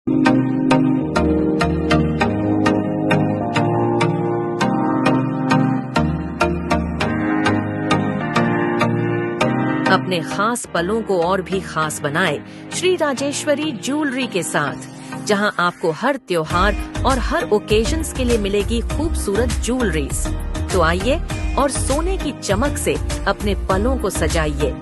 अपने खास पलों को और भी खास बनाए श्री राजेश्वरी ज्वेलरी के साथ, जहां आपको हर त्योहार और हर ओकेजन्स के लिए मिलेगी खूबसूरत ज्वेलरीज। तो आइए और सोने की चमक से अपने पलों को सजाइए।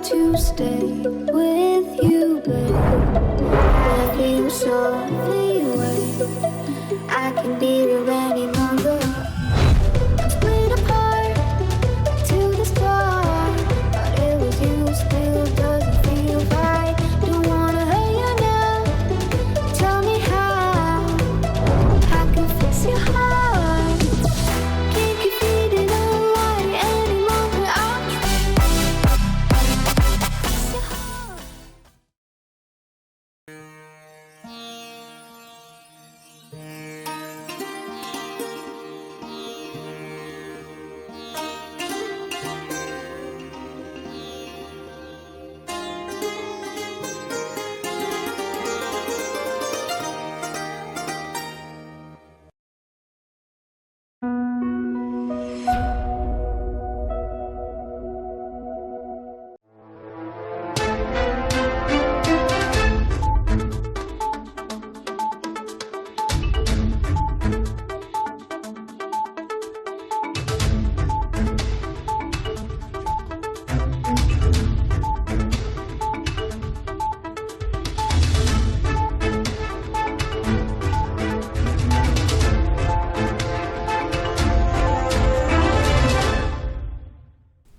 To stay with you, babe. Love you softly away. I can be here any longer. Split apart to the start, but it was you. Still doesn't feel right. Don't wanna hurt you now. Tell me how I can fix your heart. Can't keep feeding on light any longer. I'll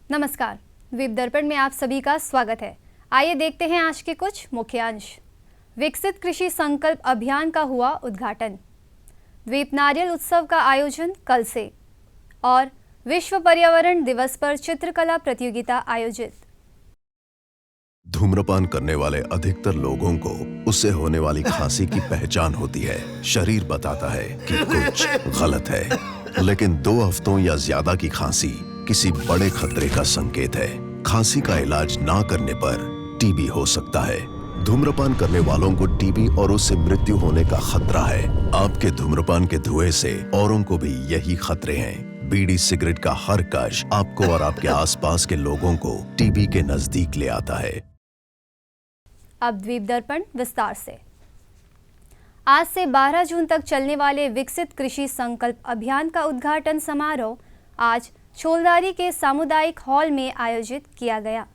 नमस्कार, द्वीप दर्पण में आप सभी का स्वागत है। आइए देखते हैं आज के कुछ मुख्य अंश। विकसित कृषि संकल्प अभियान का हुआ उद्घाटन। द्वीप नारियल उत्सव का आयोजन कल से। और विश्व पर्यावरण दिवस पर चित्रकला प्रतियोगिता आयोजित। धूम्रपान करने वाले अधिकतर लोगों को उससे होने वाली खांसी की पहचान होती है। शरीर बताता है कि कुछ गलत है, लेकिन 2 हफ्तों या ज्यादा की खांसी किसी बड़े खतरे का संकेत है। खांसी का इलाज ना करने पर टीबी हो सकता है। धूम्रपान करने वालों को टीबी और उससे मृत्यु होने का खतरा है। आपके धूम्रपान के धुएं से औरों को भी यही खतरे हैं। बीड़ी सिगरेट का हर कश आपको और आपके आसपास के लोगों को टीबी के नजदीक ले आता है। अब द्वीप दर्पण विस्तार से। आज से 12 जून तक चलने वाले विकसित कृषि संकल्प अभियान का उद्घाटन समारोह आज छोलदारी के सामुदायिक हॉल में आयोजित किया गया।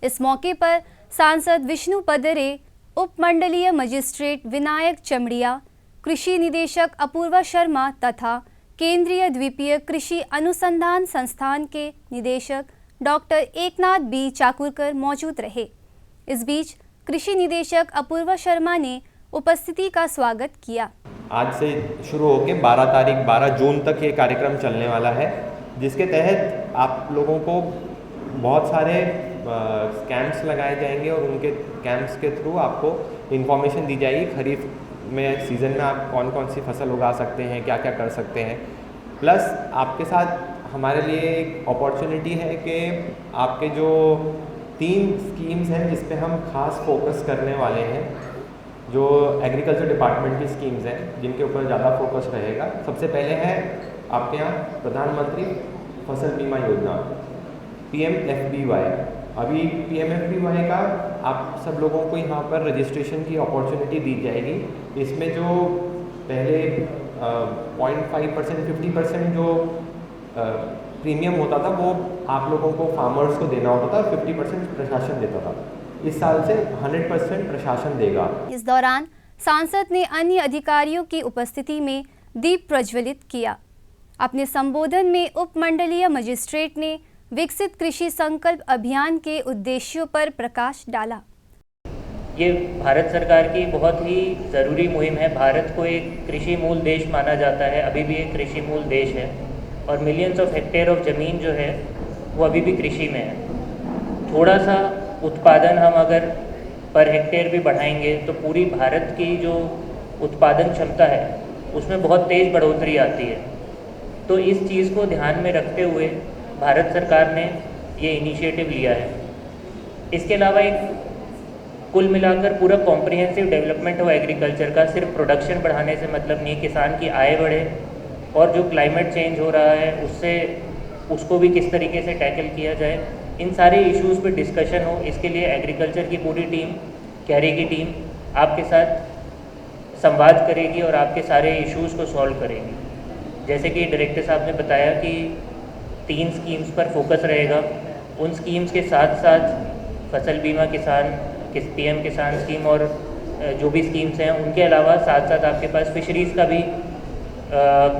इस मौके पर सांसद विष्णु पदरे, उपमंडलीय मजिस्ट्रेट विनायक चमड़िया, कृषि निदेशक अपूर्वा शर्मा तथा केंद्रीय द्वीपीय कृषि अनुसंधान संस्थान के निदेशक डॉक्टर एकनाथ बी चाकुरकर मौजूद रहे। इस बीच कृषि निदेशक अपूर्वा शर्मा ने उपस्थिति का स्वागत किया। आज से शुरू होकर 12 जून तक ये कार्यक्रम चलने वाला है, जिसके तहत आप लोगों को बहुत सारे कैंप्स लगाए जाएंगे और उनके कैंप्स के थ्रू आपको इन्फॉर्मेशन दी जाएगी। खरीफ में सीज़न में आप कौन कौन सी फसल उगा सकते हैं, क्या क्या कर सकते हैं। प्लस आपके साथ हमारे लिए एक अपॉर्चुनिटी है कि आपके जो 3 स्कीम्स हैं जिस पे हम खास फोकस करने वाले हैं, जो एग्रीकल्चर डिपार्टमेंट की स्कीम्स हैं जिनके ऊपर ज़्यादा फोकस रहेगा। सबसे पहले है आपके यहाँ प्रधानमंत्री फसल बीमा योजना PMFBY। अभी PMFBY का आप सब लोगों को यहाँ पर रजिस्ट्रेशन की अपॉर्चुनिटी दी जाएगी। इसमें जो पहले 0.5% 50% जो प्रीमियम होता था वो आप लोगों को फार्मर्स को देना होता था, 50% प्रशासन देता था। इस साल से 100% प्रशासन देगा। इस दौरान सांसद ने अन्य अधिकारियों की उपस्थिति में दीप प्रज्वलित किया। अपने संबोधन में उपमंडलीय मजिस्ट्रेट ने विकसित कृषि संकल्प अभियान के उद्देश्यों पर प्रकाश डाला। ये भारत सरकार की बहुत ही ज़रूरी मुहिम है। भारत को एक कृषि मूल देश माना जाता है, अभी भी एक कृषि मूल देश है और मिलियंस ऑफ हेक्टेयर ऑफ ज़मीन जो है वो अभी भी कृषि में है। थोड़ा सा उत्पादन हम अगर पर हेक्टेयर भी बढ़ाएंगे तो पूरी भारत की जो उत्पादन क्षमता है उसमें बहुत तेज़ बढ़ोतरी आती है। तो इस चीज़ को ध्यान में रखते हुए भारत सरकार ने ये इनिशिएटिव लिया है। इसके अलावा एक कुल मिलाकर पूरा कॉम्प्रिहेंसिव डेवलपमेंट हो एग्रीकल्चर का, सिर्फ प्रोडक्शन बढ़ाने से मतलब नहीं, किसान की आय बढ़े और जो क्लाइमेट चेंज हो रहा है उसको भी किस तरीके से टैकल किया जाए, इन सारे इश्यूज़ पे डिस्कशन हो। इसके लिए एग्रीकल्चर की पूरी टीम, कैरी की टीम आपके साथ संवाद करेगी और आपके सारे इश्यूज़ को सॉल्व करेगी। जैसे कि डायरेक्टर साहब ने बताया कि 3 स्कीम्स पर फोकस रहेगा। उन स्कीम्स के साथ साथ फसल बीमा किसान, PM किसान स्कीम और जो भी स्कीम्स हैं उनके अलावा साथ साथ आपके पास फिशरीज़ का भी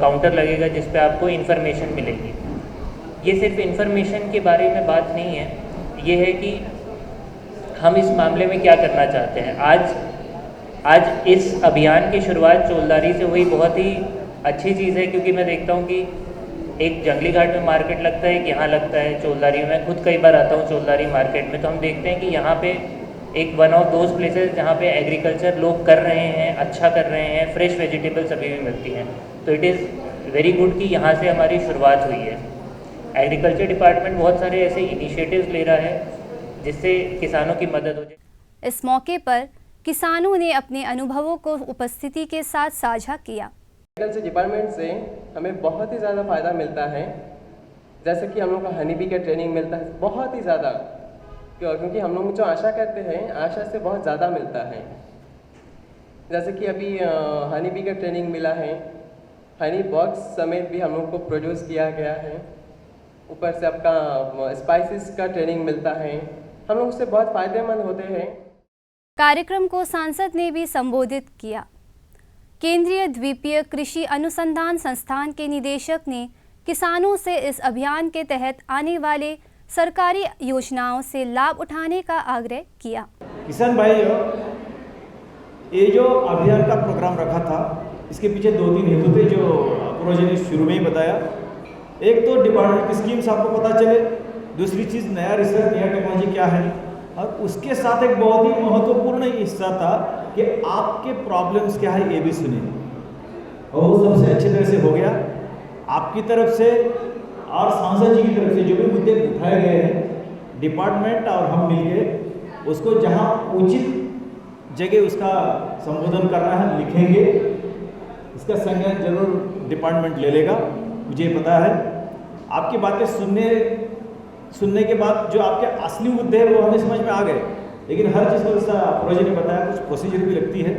काउंटर लगेगा जिस पे आपको इन्फॉर्मेशन मिलेगी। ये सिर्फ इन्फॉर्मेशन के बारे में बात नहीं है, ये है कि हम इस मामले में क्या करना चाहते हैं। आज इस अभियान की शुरुआत चोलदारी से हुई, बहुत ही अच्छी चीज़ है क्योंकि मैं देखता हूँ कि एक जंगली घाट में मार्केट लगता है, कि यहाँ लगता है चोलदारी में। खुद कई बार आता हूँ चोलदारी मार्केट में, तो हम देखते हैं कि यहाँ पे एक वन ऑफ दोज प्लेसेस जहाँ पे एग्रीकल्चर लोग कर रहे हैं, अच्छा कर रहे हैं, फ्रेश वेजिटेबल्स अभी भी मिलती हैं। तो इट इज़ वेरी गुड कि यहाँ से हमारी शुरुआत हुई है। एग्रीकल्चर डिपार्टमेंट बहुत सारे ऐसे इनिशिएटिव्स ले रहा है जिससे किसानों की मदद हो जाए। इस मौके पर किसानों ने अपने अनुभवों को उपस्थिति के साथ साझा किया। एग्रीकल्चर डिपार्टमेंट से हमें बहुत ही ज़्यादा फ़ायदा मिलता है, जैसे कि हम लोग को हनी बी का ट्रेनिंग मिलता है बहुत ही ज़्यादा, क्योंकि हम लोग जो आशा करते हैं आशा से बहुत ज़्यादा मिलता है। जैसे कि अभी हनी बी का ट्रेनिंग मिला है, हनी बॉक्स समेत भी हम लोग को प्रोड्यूस किया गया है। ऊपर से आपका स्पाइसेस का ट्रेनिंग मिलता है, हम लोग उससे बहुत फ़ायदेमंद होते हैं। कार्यक्रम को सांसद ने भी संबोधित किया। केंद्रीय द्वीपीय कृषि अनुसंधान संस्थान के निदेशक ने किसानों से इस अभियान के तहत आने वाले सरकारी योजनाओं से लाभ उठाने का आग्रह किया। किसान भाइयों, ये जो अभियान का प्रोग्राम रखा था इसके पीछे 2-3 हेतु थे जो प्रोजे ने शुरू में ही बताया। एक तो डिपार्टमेंट की स्कीम्स आपको पता चले, दूसरी चीज़ नया रिसर्च, नया टेक्नोलॉजी क्या है, और उसके साथ एक बहुत ही महत्वपूर्ण हिस्सा था कि आपके प्रॉब्लम्स क्या है ये भी सुने, और वो सबसे अच्छी तरह से हो गया। आपकी तरफ से और सांसद जी की तरफ से जो भी मुद्दे उठाए गए हैं, डिपार्टमेंट और हम मिलके उसको जहां उचित जगह उसका संबोधन करना है लिखेंगे। इसका संज्ञान जरूर डिपार्टमेंट ले लेगा, मुझे पता है। आपकी बातें सुनने के बाद जो आपके असली मुद्दे हैं वो हमें समझ में आ गए, लेकिन हर चीज़ को जैसा प्रोजेक्ट ने बताया कुछ प्रोसीजर भी लगती है,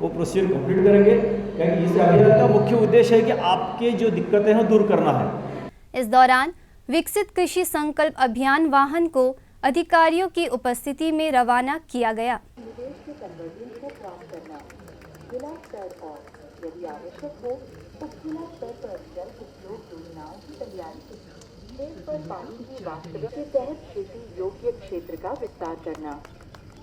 वो प्रोसीजर कंप्लीट करेंगे, क्योंकि इस अभियान का मुख्य उद्देश्य है कि आपके जो दिक्कतें हैं दूर करना है। इस दौरान विकसित कृषि संकल्प अभियान वाहन को अधिकारियों की उपस्थिति में रवाना किया गया। जिला स्तर और यदि आवश्यक हो तो जिला स्तर पर जल उपयोग योजनाओं की तैयारी, खेत पर पानी की वास्तविक के तहत खेती योग्य क्षेत्र का विस्तार करना,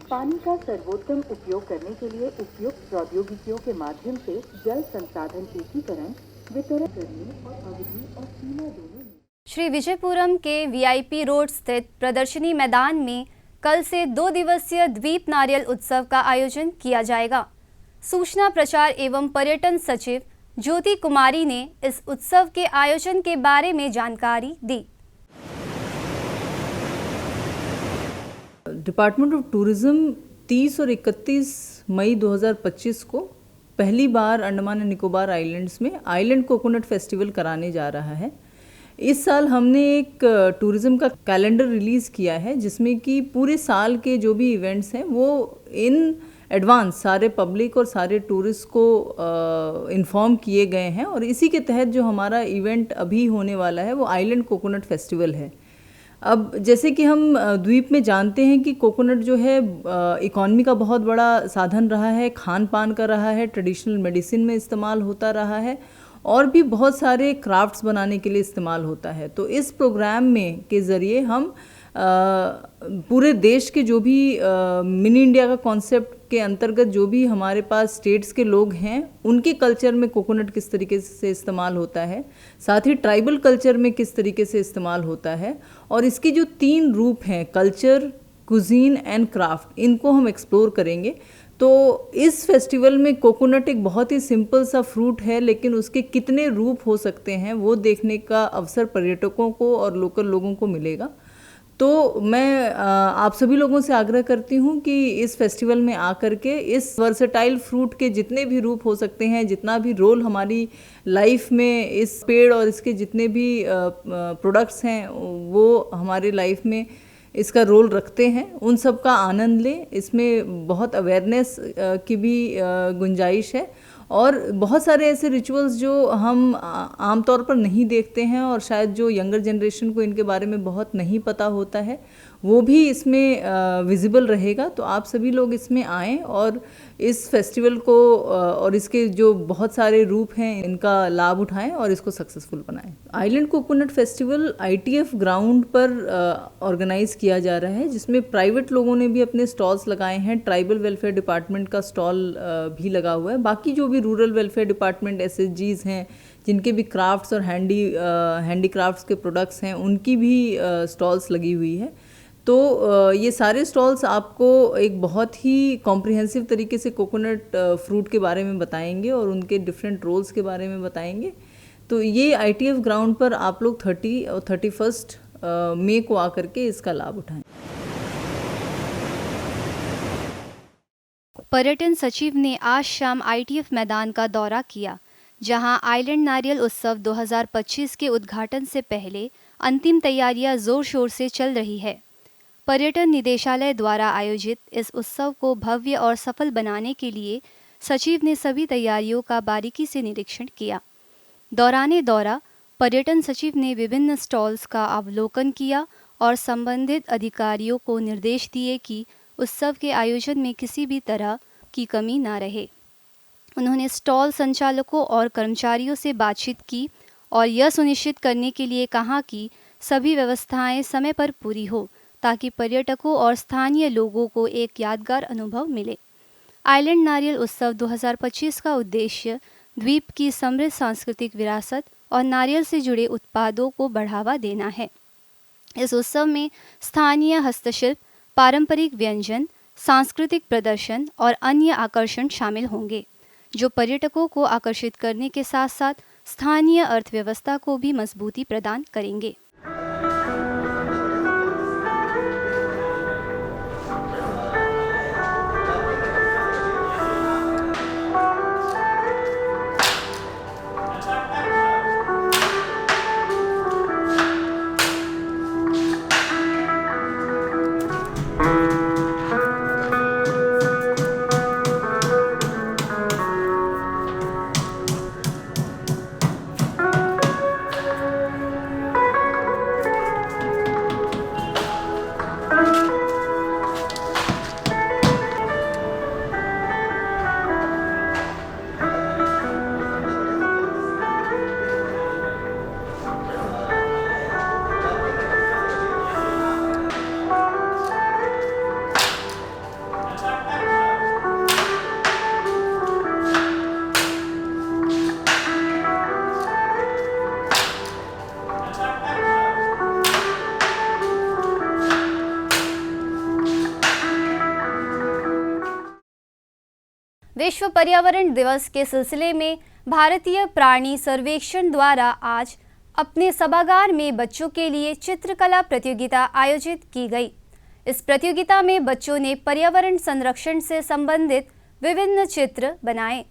पानी का सर्वोत्तम उपयोग करने के लिए उपयुक्त प्रौद्योगिकियों के माध्यम से जल संसाधन एकीकरण, वितरण करने और अवधि और सीमा दोनों। श्री विजयपुरम के VIP रोड स्थित प्रदर्शनी मैदान में कल से 2 दिवसीय द्वीप नारियल उत्सव का आयोजन किया जाएगा। सूचना प्रचार एवं पर्यटन सचिव ज्योति कुमारी ने इस उत्सव के आयोजन के बारे में जानकारी दी। डिपार्टमेंट ऑफ टूरिज्म 30 और 31 मई 2025 को पहली बार अंडमान एंड निकोबार आइलैंड्स में आइलैंड कोकोनट फेस्टिवल कराने जा रहा है। इस साल हमने एक टूरिज्म का कैलेंडर रिलीज़ किया है जिसमें कि पूरे साल के जो भी इवेंट्स हैं वो इन एडवांस सारे पब्लिक और सारे टूरिस्ट को इन्फॉर्म किए गए हैं, और इसी के तहत जो हमारा इवेंट अभी होने वाला है वो आइलैंड कोकोनट फेस्टिवल है। अब जैसे कि हम द्वीप में जानते हैं कि कोकोनट जो है इकॉनमी का बहुत बड़ा साधन रहा है, खान पान का रहा है, ट्रेडिशनल मेडिसिन में इस्तेमाल होता रहा है, और भी बहुत सारे क्राफ्ट्स बनाने के लिए इस्तेमाल होता है। तो इस प्रोग्राम में के ज़रिए हम पूरे देश के जो भी मिनी इंडिया का कॉन्सेप्ट के अंतर्गत जो भी हमारे पास स्टेट्स के लोग हैं उनके कल्चर में कोकोनट किस तरीके से इस्तेमाल होता है, साथ ही ट्राइबल कल्चर में किस तरीके से इस्तेमाल होता है, और इसकी जो 3 रूप हैं कल्चर, कुजीन एंड क्राफ्ट, इनको हम एक्सप्लोर करेंगे। तो इस फेस्टिवल में कोकोनट एक बहुत ही सिंपल सा फ्रूट है, लेकिन उसके कितने रूप हो सकते हैं वो देखने का अवसर पर्यटकों को और लोकल लोगों को मिलेगा। तो मैं आप सभी लोगों से आग्रह करती हूँ कि इस फेस्टिवल में आकर के इस वर्सेटाइल फ्रूट के जितने भी रूप हो सकते हैं, जितना भी रोल हमारी लाइफ में इस पेड़ और इसके जितने भी प्रोडक्ट्स हैं वो हमारे लाइफ में इसका रोल रखते हैं, उन सब का आनंद लें। इसमें बहुत अवेयरनेस की भी गुंजाइश है और बहुत सारे ऐसे रिचुअल्स जो हम आमतौर पर नहीं देखते हैं और शायद जो यंगर जनरेशन को इनके बारे में बहुत नहीं पता होता है वो भी इसमें विजिबल रहेगा। तो आप सभी लोग इसमें आएँ और इस फेस्टिवल को और इसके जो बहुत सारे रूप हैं इनका लाभ उठाएं और इसको सक्सेसफुल बनाएं। Island coconut festival ITF ground पर ऑर्गेनाइज किया जा रहा है, जिसमें प्राइवेट लोगों ने भी अपने स्टॉल्स लगाए हैं। ट्राइबल वेलफेयर डिपार्टमेंट का स्टॉल भी लगा हुआ है। बाकी जो भी रूरल वेलफेयर डिपार्टमेंट SHGs हैं जिनके भी क्राफ्ट्स और हैंडीक्राफ्ट्स के प्रोडक्ट्स हैं उनकी भी स्टॉल्स लगी हुई है। तो ये सारे स्टॉल्स आपको एक बहुत ही कॉम्प्रिहेंसिव तरीके से कोकोनट फ्रूट के बारे में बताएंगे और उनके डिफरेंट रोल्स के बारे में बताएंगे। तो ये ITF ग्राउंड पर आप लोग 30 और 31 मई को आकर के इसका लाभ उठाएं। पर्यटन सचिव ने आज शाम ITF मैदान का दौरा किया, जहां आइलैंड नारियल उत्सव 2025 के उद्घाटन से पहले अंतिम तैयारियां जोर शोर से चल रही है। पर्यटन निदेशालय द्वारा आयोजित इस उत्सव को भव्य और सफल बनाने के लिए सचिव ने सभी तैयारियों का बारीकी से निरीक्षण किया। दौरान दौरा पर्यटन सचिव ने विभिन्न स्टॉल्स का अवलोकन किया और संबंधित अधिकारियों को निर्देश दिए कि उत्सव के आयोजन में किसी भी तरह की कमी न रहे। उन्होंने स्टॉल संचालकों और कर्मचारियों से बातचीत की और यह सुनिश्चित करने के लिए कहा कि सभी व्यवस्थाएं समय पर पूरी हो ताकि पर्यटकों और स्थानीय लोगों को एक यादगार अनुभव मिले। आइलैंड नारियल उत्सव 2025 का उद्देश्य द्वीप की समृद्ध सांस्कृतिक विरासत और नारियल से जुड़े उत्पादों को बढ़ावा देना है। इस उत्सव में स्थानीय हस्तशिल्प, पारंपरिक व्यंजन, सांस्कृतिक प्रदर्शन और अन्य आकर्षण शामिल होंगे, जो पर्यटकों को आकर्षित करने के साथ साथ स्थानीय अर्थव्यवस्था को भी मजबूती प्रदान करेंगे। विश्व पर्यावरण दिवस के सिलसिले में भारतीय प्राणी सर्वेक्षण द्वारा आज अपने सभागार में बच्चों के लिए चित्रकला प्रतियोगिता आयोजित की गई। इस प्रतियोगिता में बच्चों ने पर्यावरण संरक्षण से संबंधित विभिन्न चित्र बनाए।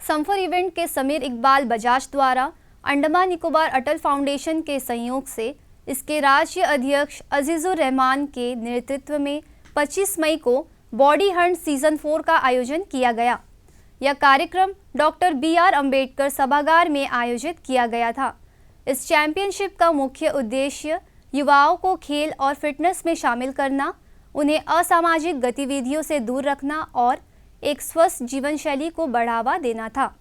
संफर इवेंट के समीर इकबाल बजाज द्वारा अंडमान निकोबार अटल फाउंडेशन के सहयोग से इसके राज्य अध्यक्ष अजीजुर रहमान के नेतृत्व में 25 मई को बॉडी हंट सीजन 4 का आयोजन किया गया। यह कार्यक्रम डॉक्टर BR अम्बेडकर सभागार में आयोजित किया गया था। इस चैंपियनशिप का मुख्य उद्देश्य युवाओं को खेल और फिटनेस में शामिल करना, उन्हें असामाजिक गतिविधियों से दूर रखना और एक स्वस्थ जीवन शैली को बढ़ावा देना था।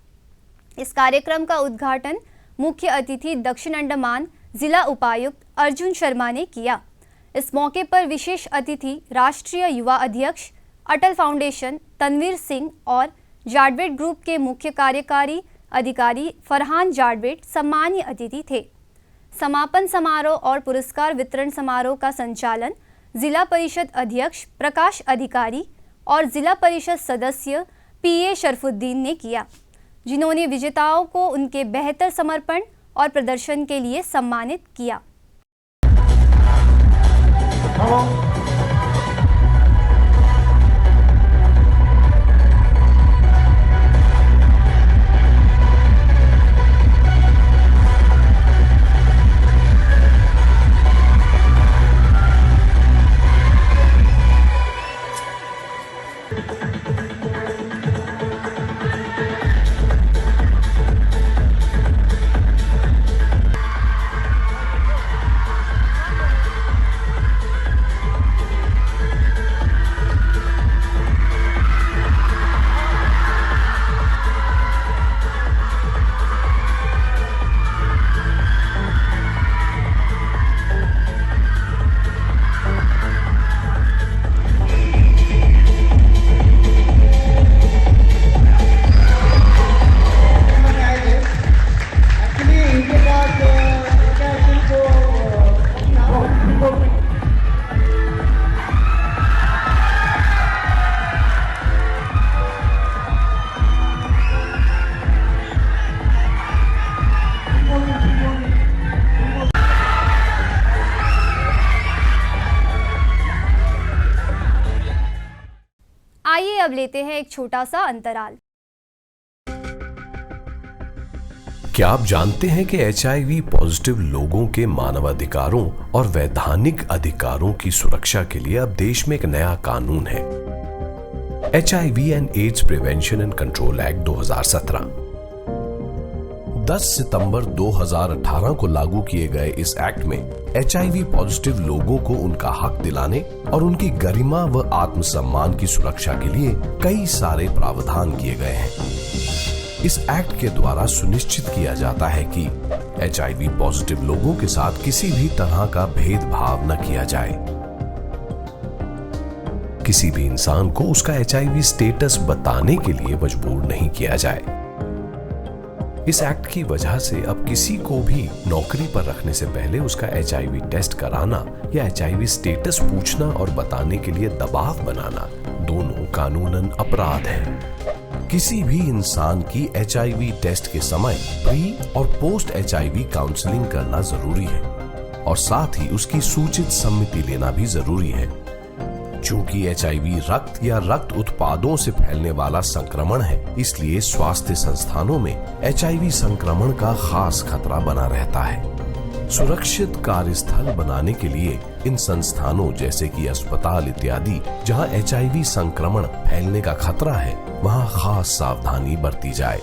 इस कार्यक्रम का उद्घाटन मुख्य अतिथि दक्षिण अंडमान जिला उपायुक्त अर्जुन शर्मा ने किया। इस मौके पर विशेष अतिथि राष्ट्रीय युवा अध्यक्ष अटल फाउंडेशन तनवीर सिंह और जाडवेट ग्रुप के मुख्य कार्यकारी अधिकारी फरहान जाडवेट सम्मानीय अतिथि थे। समापन समारोह और पुरस्कार वितरण समारोह का संचालन जिला परिषद अध्यक्ष प्रकाश अधिकारी और जिला परिषद सदस्य PA शरफुद्दीन ने किया, जिन्होंने विजेताओं को उनके बेहतर समर्पण और प्रदर्शन के लिए सम्मानित किया। आइए अब लेते हैं एक छोटा सा अंतराल। क्या आप जानते हैं कि HIV पॉजिटिव लोगों के मानवाधिकारों और वैधानिक अधिकारों की सुरक्षा के लिए अब देश में एक नया कानून है, HIV and AIDS prevention and control act 2017। 10 सितंबर 2018 को लागू किए गए इस एक्ट में HIV पॉजिटिव लोगों को उनका हक दिलाने और उनकी गरिमा व आत्मसम्मान की सुरक्षा के लिए कई सारे प्रावधान किए गए हैं। इस एक्ट के द्वारा सुनिश्चित किया जाता है कि HIV पॉजिटिव लोगों के साथ किसी भी तरह का भेदभाव न किया जाए। किसी भी इंसान को उसका HIV स्टेटस बताने के लिए मजबूर नहीं किया जाए। इस एक्ट की वजह से अब किसी को भी नौकरी पर रखने से पहले उसका HIV टेस्ट कराना या HIV स्टेटस पूछना और बताने के लिए दबाव बनाना दोनों कानूनन अपराध हैं। किसी भी इंसान की HIV टेस्ट के समय प्री और पोस्ट HIV काउंसलिंग करना जरूरी है और साथ ही उसकी सूचित सम्मति लेना भी जरूरी है। चूंकि HIV रक्त या रक्त उत्पादों से फैलने वाला संक्रमण है, इसलिए स्वास्थ्य संस्थानों में HIV संक्रमण का खास खतरा बना रहता है। सुरक्षित कार्यस्थल बनाने के लिए इन संस्थानों जैसे कि अस्पताल इत्यादि जहां HIV संक्रमण फैलने का खतरा है, वहां खास सावधानी बरती जाए।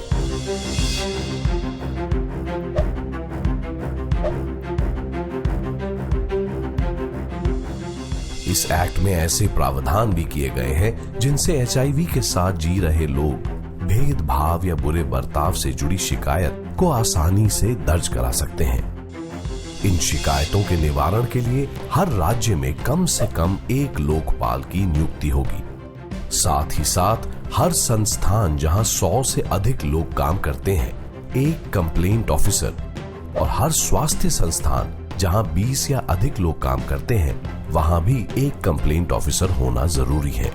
इस एक्ट में ऐसे प्रावधान भी किए गए हैं जिनसे HIV के साथ जी रहे लोग भेदभाव या बुरे बर्ताव से जुड़ी शिकायत को आसानी से दर्ज करा सकते हैं। इन शिकायतों के निवारण के लिए हर राज्य में कम से कम एक लोकपाल की नियुक्ति होगी। साथ ही साथ हर संस्थान जहां 100 से अधिक लोग काम करते हैं, एक कंप्लेंट ऑफिसर, और हर स्वास्थ्य संस्थान जहां 20 या अधिक लोग काम करते हैं, वहां भी एक कंप्लेंट ऑफिसर होना जरूरी है।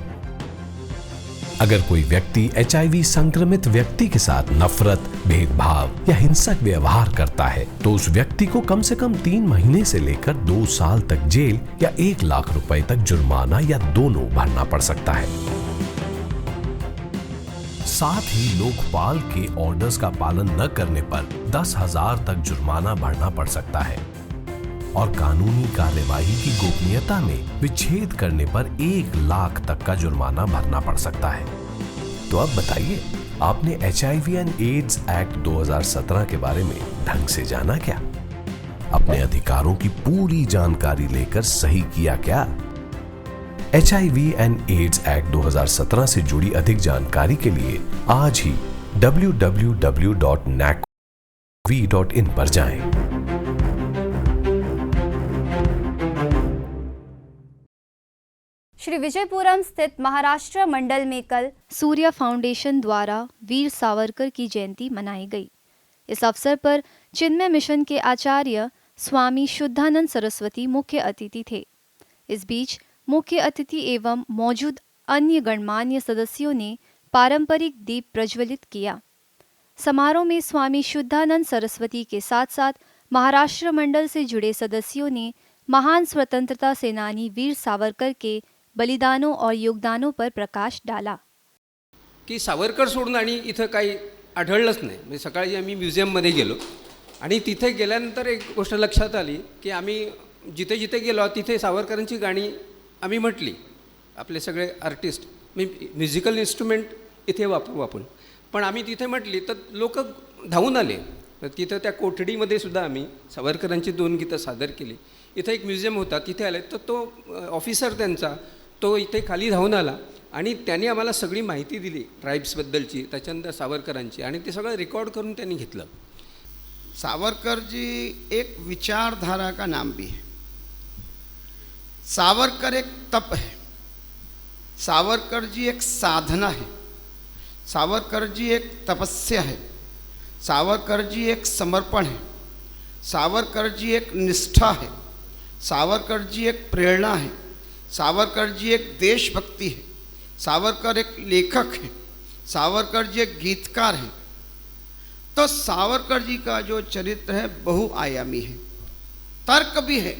अगर कोई व्यक्ति HIV संक्रमित व्यक्ति के साथ नफरत, भेदभाव या हिंसक व्यवहार करता है तो उस व्यक्ति को कम से कम 3 महीने से लेकर 2 साल तक जेल या 1 लाख रुपए तक जुर्माना या दोनों भरना पड़ सकता है। साथ ही लोकपाल के ऑर्डर्स का पालन न करने पर 10,000 तक जुर्माना भरना पड़ सकता है और कानूनी कार्यवाही की गोपनीयता में विच्छेद करने पर 1 लाख तक का जुर्माना भरना पड़ सकता है। तो अब बताइए, आपने HIV एंड एड्स एक्ट 2017 के बारे में ढंग से जाना क्या? अपने अधिकारों की पूरी जानकारी लेकर सही किया क्या? HIV एंड एड्स एक्ट 2017 से जुड़ी अधिक जानकारी के लिए आज ही www.nacv.in पर जाएं। श्री विजयपुरम स्थित महाराष्ट्र मंडल में कल सूर्या फाउंडेशन द्वारा वीर सावरकर की जयंती मनाई गई। इस अवसर पर चिन्मय मिशन के आचार्य स्वामी शुद्धानंद सरस्वती मुख्य अतिथि थे। इस बीच मुख्य अतिथि एवं मौजूद अन्य गणमान्य सदस्यों ने पारंपरिक दीप प्रज्वलित किया। समारोह में स्वामी शुद्धानंद सरस्वती के साथ साथ महाराष्ट्र मंडल से जुड़े सदस्यों ने महान स्वतंत्रता सेनानी वीर सावरकर के बलिदानों और योगदानों पर प्रकाश डाला। की सावरकर सोडून आणि इथं काही आढळलंच नाही। म्हणजे सकाळी आम्ही म्युझियममध्ये गेलो आणि तिथे गेल्यानंतर एक गोष्ट लक्षात आली की आम्ही जिथे जिथे गेलो तिथे सावरकरांची गाणी आम्ही म्हटली। आपले सगळे आर्टिस्ट म्युझिकल इन्स्ट्रुमेंट इथे वापरू आपण, पण आम्ही तिथे म्हटली तर लोक धावून आले। तिथं त्या कोठडीमध्ये सुद्धा आम्ही सावरकरांची 2 गीतं सादर केली। इथे एक म्युझियम होता, तिथे आले तर तो ऑफिसर त्यांचा तो इथे खाली धावून आला आणि त्यांनी आम्हाला सगळी माहिती दिली ट्राइब्सबद्दलची, त्याच्यानंतर सावरकरांची, आणि ते सगळं रेकॉर्ड करून त्यांनी घेतलं। सावरकर जी एक विचारधारा का नाम भी है। सावरकर एक तप है, सावरकर जी एक साधना है, सावरकर जी एक तपस्या है, सावरकर जी एक समर्पण है, सावरकर जी एक निष्ठा है, सावरकर जी एक प्रेरणा है, सावरकर जी एक देशभक्ति है, सावरकर एक लेखक है, सावरकर जी एक गीतकार हैं। तो सावरकर जी का जो चरित्र है बहुआयामी है, तर्क भी है,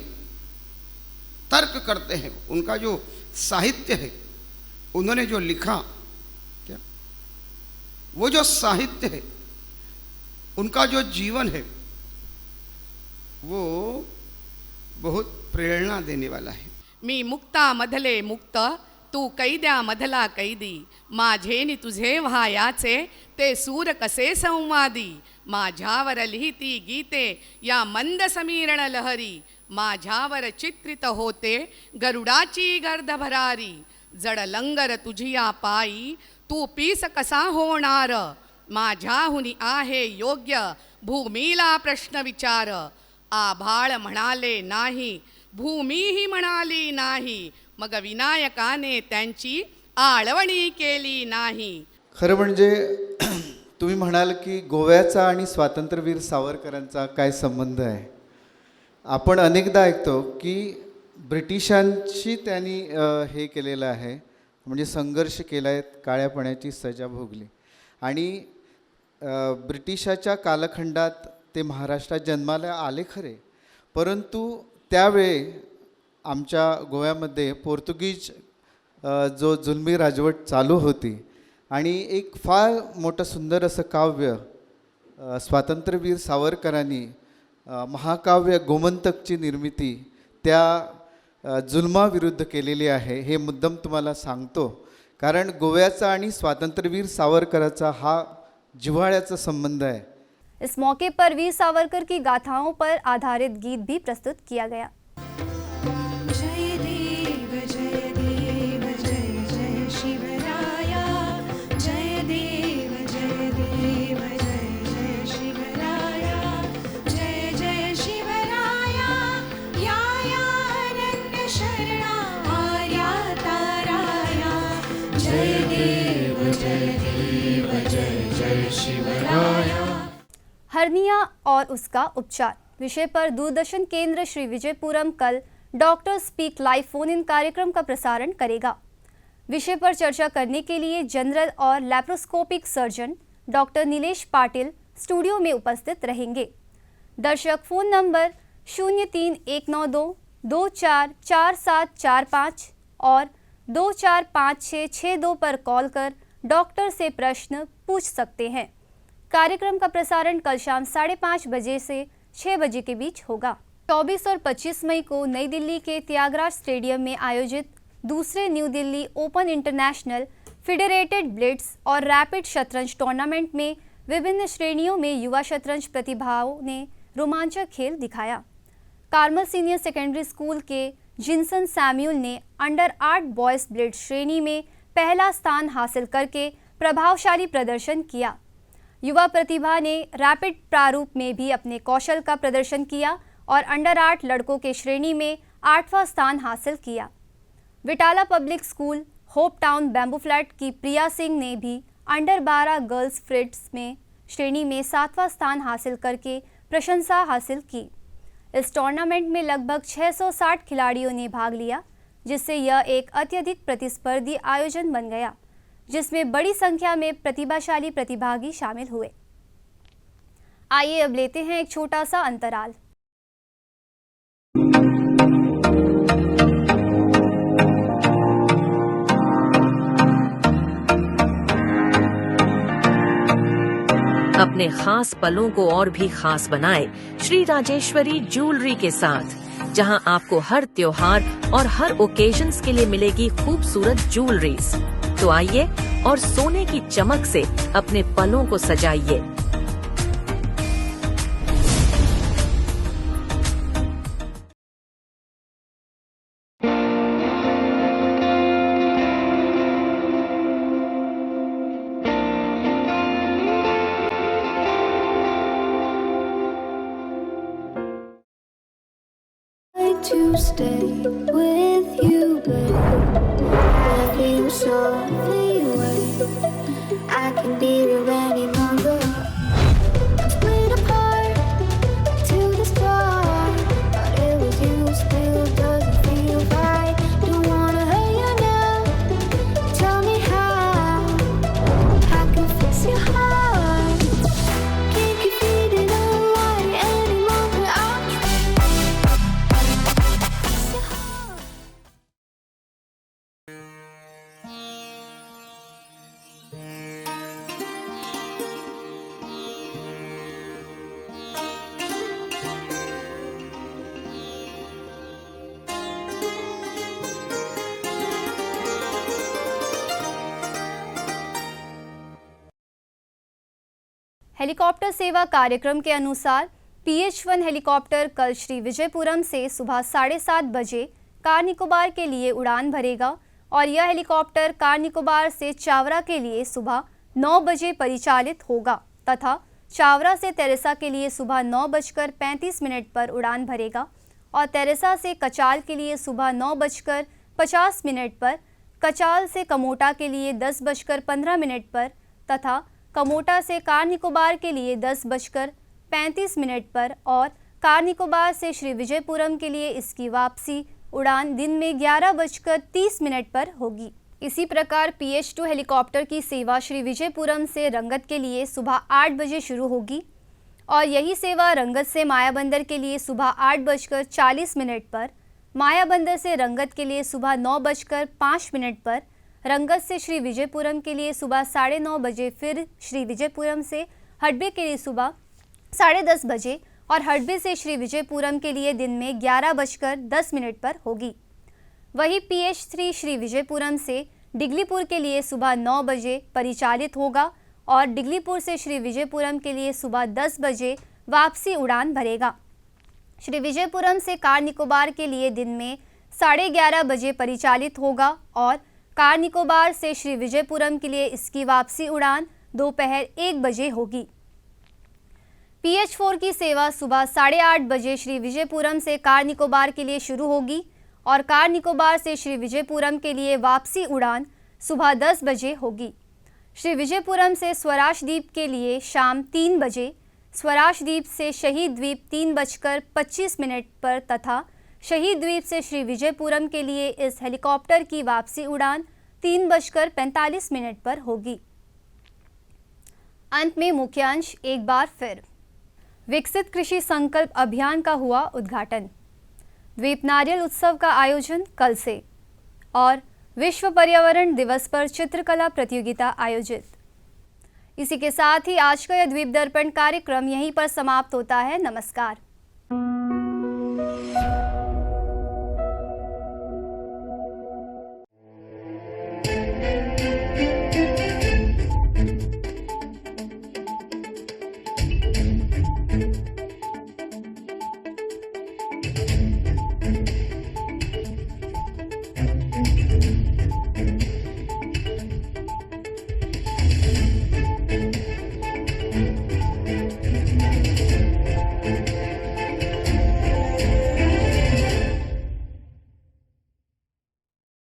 तर्क करते हैं। उनका जो साहित्य है, उन्होंने जो लिखा, क्या वो जो साहित्य है, उनका जो जीवन है, वो बहुत प्रेरणा देने वाला है। मी मुक्ता मधले मुक्त, तू कैद्या मधला कैदी, माझे तुझे व्हायाचे ते सूर कसे संवादी, माझ्यावर लिहिती गीते या मंद समीरण लहरी, माझ्यावर चित्रित होते गरुडाची गर्द भरारी, जड लंगर तुझिया पायी तू पीस कसा होणार, माझ्याहुनी आहे योग्य भूमीला प्रश्न विचार, आभाळ म्हणाले नाही भूमीही म्हणाली नाही, मग विनायकाने त्यांची आळवणी केली नाही। खरं म्हणजे तुम्ही म्हणाल की गोव्याचा आणि स्वातंत्र्यवीर सावरकरांचा काय संबंध आहे। आपण अनेकदा ऐकतो की ब्रिटिशांशी त्यांनी हे केलेलं आहे, म्हणजे संघर्ष केला आहे, काळ्या पाण्याची सजा भोगली, आणि ब्रिटिशाच्या कालखंडात ते महाराष्ट्रात जन्माला आले खरे, परंतु त्यावेळी आमच्या गोव्यामध्ये पोर्तुगीज जो जुलमी राजवट चालू होती, आणि एक फार मोठं सुंदर असं काव्य स्वातंत्र्यवीर सावरकरांनी महाकाव्य गोमंतकची निर्मिती त्या जुलमाविरुद्ध केलेली आहे। हे मुद्दाम तुम्हाला सांगतो कारण गोव्याचा आणि स्वातंत्र्यवीर सावरकराचा हा जिव्हाळ्याचा संबंध है। इस मौके पर वीर सावरकर की गाथाओं पर आधारित गीत भी प्रस्तुत किया गया। हर्निया और उसका उपचार विषय पर दूरदर्शन केंद्र श्री विजयपुरम कल doctor speak live phone in कार्यक्रम का प्रसारण करेगा। विषय पर चर्चा करने के लिए जनरल और laparoscopic surgeon doctor Nilesh Patil studio में उपस्थित रहेंगे। दर्शक फोन नंबर 03192244745 और 245662 पर कॉल कर डॉक्टर से प्रश्न पूछ सकते हैं। कार्यक्रम का प्रसारण कल शाम 5:30 बजे से 6 बजे के बीच होगा। 24 और 25 मई को नई दिल्ली के त्यागराज स्टेडियम में आयोजित दूसरे new Delhi open international federated Blitz और रैपिड शतरंज टूर्नामेंट में विभिन्न श्रेणियों में युवा शतरंज प्रतिभाओं ने रोमांचक खेल दिखाया। कार्मल सीनियर सेकेंडरी स्कूल के जिनसन सैम्यूल ने अंडर 8 बॉयज ब्लिट्स श्रेणी में पहला स्थान हासिल करके प्रभावशाली प्रदर्शन किया। युवा प्रतिभा ने रैपिड प्रारूप में भी अपने कौशल का प्रदर्शन किया और अंडर 8 लड़कों के श्रेणी में 8वां स्थान हासिल किया। Vitala public school Hope Town Bamboo Flat की प्रिया सिंह ने भी अंडर 12 गर्ल्स फ्रिट्स में श्रेणी में 7वां स्थान हासिल करके प्रशंसा हासिल की। इस टूर्नामेंट में लगभग 660 खिलाड़ियों ने भाग लिया, जिससे यह एक अत्यधिक प्रतिस्पर्धी आयोजन बन गया, जिसमें बड़ी संख्या में प्रतिभाशाली प्रतिभागी शामिल हुए। आइए अब लेते हैं एक छोटा सा अंतराल। अपने खास पलों को और भी खास बनाए श्री राजेश्वरी ज्वेलरी के साथ, जहां आपको हर त्योहार और हर ओकेजन्स के लिए मिलेगी खूबसूरत ज्वेलरीज। तो आइए और सोने की चमक से अपने पलों को सजाइए। To stay with you, babe. Love you softly away. I can be here any longer. Split apart to the start, but it was you. Still doesn't feel right. Don't wanna hurt you now. Tell me how I can fix your heart. Can't keep feeding on light any longer. I'll try. Helicopter सेवा कार्यक्रम के अनुसार PH-1 helicopter कल श्री विजयपुरम से सुबह 7:30 बजे car Nicobar के लिए उड़ान भरेगा और यह हेलीकॉप्टर कार निकोबार से चावरा के लिए सुबह 9 बजे परिचालित होगा तथा चावरा से तेरेसा के लिए सुबह 9:35 पर उड़ान भरेगा और तेरेसा से कचाल के लिए सुबह 9:50 पर, कचाल से कमोटा के लिए 10:15 पर तथा कमोटा से कार निकोबार के लिए 10:35 पर और कार निकोबार से श्री विजयपुरम के लिए इसकी वापसी उड़ान दिन में 11:30 पर होगी। इसी प्रकार PH-2 हेलीकॉप्टर की सेवा श्री विजयपुरम से रंगत के लिए सुबह 8 बजे शुरू होगी और यही सेवा रंगत से मायाबंदर के लिए सुबह 8:40 पर, मायाबंदर से रंगत के लिए सुबह 9:05 पर, रंगत से श्री विजयपुरम के लिए सुबह 9:30 बजे, फिर श्री विजयपुरम से हडबे के लिए सुबह 10:30 बजे और हडबे से श्री विजयपुरम के लिए दिन में 11:10 पर होगी। वही PH-3 श्री विजयपुरम से डिगलीपुर के लिए सुबह 9 बजे परिचालित होगा और डिगलीपुर से श्री विजयपुरम के लिए सुबह 10 बजे वापसी उड़ान भरेगा। श्री विजयपुरम से कार निकोबार के लिए दिन में 11:30 बजे परिचालित होगा और कार निकोबार से श्री विजयपुरम के लिए इसकी वापसी उड़ान दोपहर 1 बजे होगी। PH-4 की सेवा सुबह 8:30 बजे श्री विजयपुरम से कार निकोबार के लिए शुरू होगी और कार निकोबार से श्री विजयपुरम के लिए वापसी उड़ान सुबह 10 बजे होगी। श्री विजयपुरम से स्वराज द्वीप के लिए शाम 3 बजे, स्वराज द्वीप से शहीद द्वीप 3:25 पर तथा शहीद द्वीप से श्री विजयपुरम के लिए इस हेलीकॉप्टर की वापसी उड़ान 3:45 पर होगी। अंत में मुख्य अंश एक बार फिर। विकसित कृषि संकल्प अभियान का हुआ उद्घाटन। द्वीप नारियल उत्सव का आयोजन कल से और विश्व पर्यावरण दिवस पर चित्रकला प्रतियोगिता आयोजित। इसी के साथ ही आज का यह द्वीप दर्पण कार्यक्रम यहीं पर समाप्त होता है। नमस्कार।